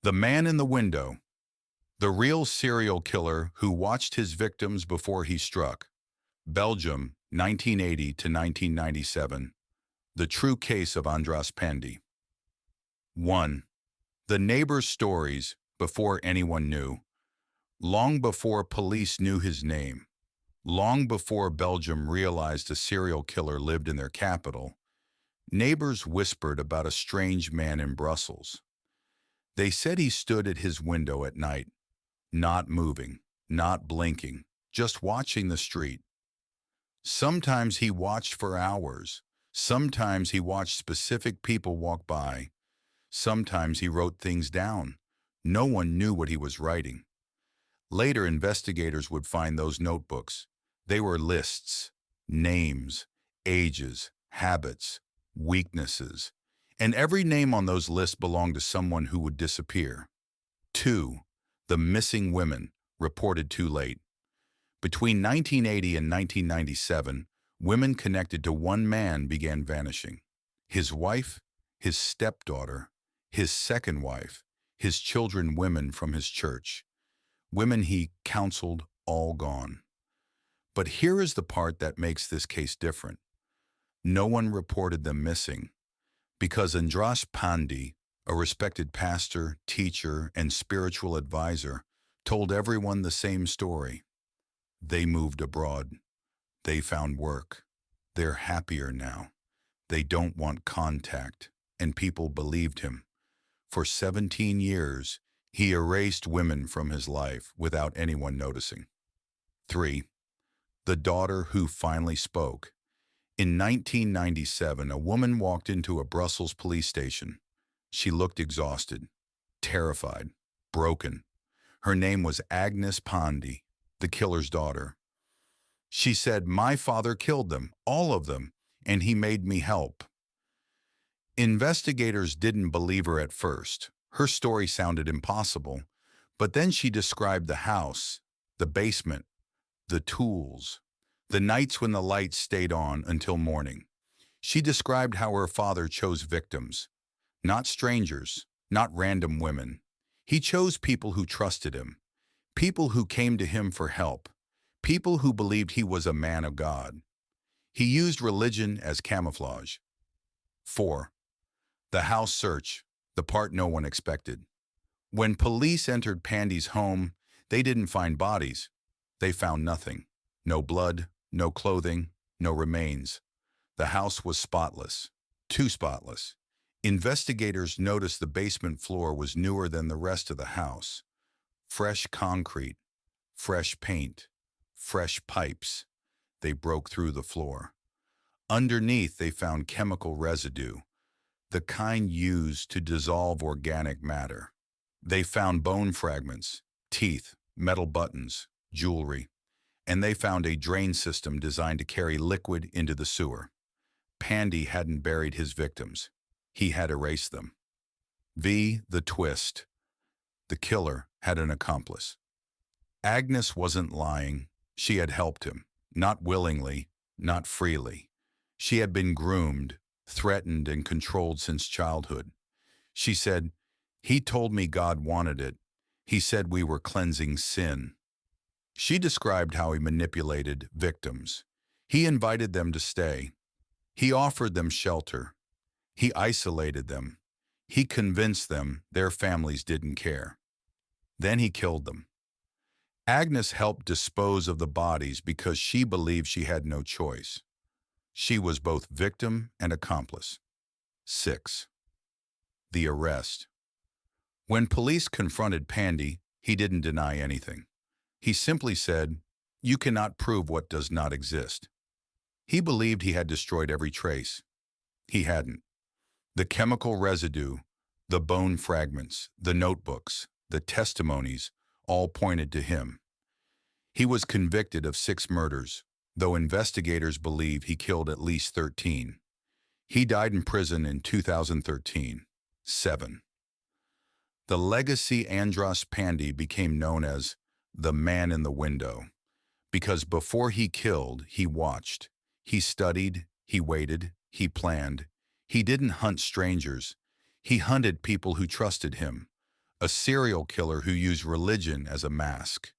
The Man in the Window, the real serial killer who watched his victims before he struck. Belgium, 1980 to 1997. The true case of András Pándy. 1. The neighbor's stories before anyone knew. Long before police knew his name. Long before Belgium realized a serial killer lived in their capital, neighbors whispered about a strange man in Brussels. They said he stood at his window at night, not moving, not blinking, just watching the street. Sometimes he watched for hours. Sometimes he watched specific people walk by. Sometimes he wrote things down. No one knew what he was writing. Later, investigators would find those notebooks. They were lists, names, ages, habits, weaknesses, and every name on those lists belonged to someone who would disappear. 2. The missing women, reported too late. Between 1980 and 1997, women connected to one man began vanishing. His wife, his stepdaughter, his second wife, his children, women from his church. Women he counseled, all gone. But here is the part that makes this case different. No one reported them missing because András Pándy, a respected pastor, teacher, and spiritual advisor, told everyone the same story. They moved abroad. They found work. They're happier now. They don't want contact, and people believed him. For 17 years, he erased women from his life without anyone noticing. 3. The daughter who finally spoke. In 1997, a woman walked into a Brussels police station. She looked exhausted, terrified, broken. Her name was András Pándy, the killer's daughter. She said, "My father killed them, all of them, and he made me help." Investigators didn't believe her at first. Her story sounded impossible. But then she described the house, the basement, the tools, the nights when the lights stayed on until morning. She described how her father chose victims, not strangers, not random women. He chose people who trusted him, people who came to him for help, people who believed he was a man of God. He used religion as camouflage. 4. The house search, the part no one expected. When police entered Pándy's home, they didn't find bodies. They found nothing. No blood, no clothing, no remains. The house was spotless, too spotless. Investigators noticed the basement floor was newer than the rest of the house. Fresh concrete, fresh paint, fresh pipes. They broke through the floor. Underneath, they found chemical residue, the kind used to dissolve organic matter. They found bone fragments, teeth, metal buttons, jewelry, and they found a drain system designed to carry liquid into the sewer. Pándy hadn't buried his victims. He had erased them. The twist. The killer had an accomplice. Agnes wasn't lying. She had helped him, not willingly, not freely. She had been groomed, threatened, and controlled since childhood. She said, "He told me God wanted it. He said we were cleansing sin." She described how he manipulated victims. He invited them to stay. He offered them shelter. He isolated them. He convinced them their families didn't care. Then he killed them. Agnes helped dispose of the bodies because she believed she had no choice. She was both victim and accomplice. 6. The arrest. When police confronted Pándy, he didn't deny anything. He simply said, "You cannot prove what does not exist." He believed he had destroyed every trace. He hadn't. The chemical residue, the bone fragments, the notebooks, the testimonies, all pointed to him. He was convicted of 6 murders, though investigators believe he killed at least 13. He died in prison in 2013. 7. The legacy András Pándy became known as the Man in the Window, because before he killed, he watched. He studied, he waited, he planned. He didn't hunt strangers. He hunted people who trusted him, A serial killer who used religion as a mask.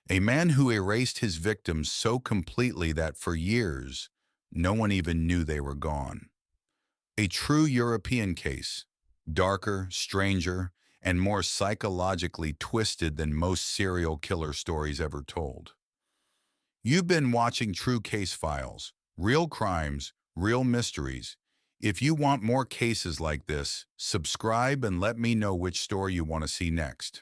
A man who erased his victims so completely that for years, no one even knew they were gone. A true European case, darker, stranger, and more psychologically twisted than most serial killer stories ever told. You've been watching True Case Files, real crimes, real mysteries. If you want more cases like this, subscribe and let me know which story you want to see next.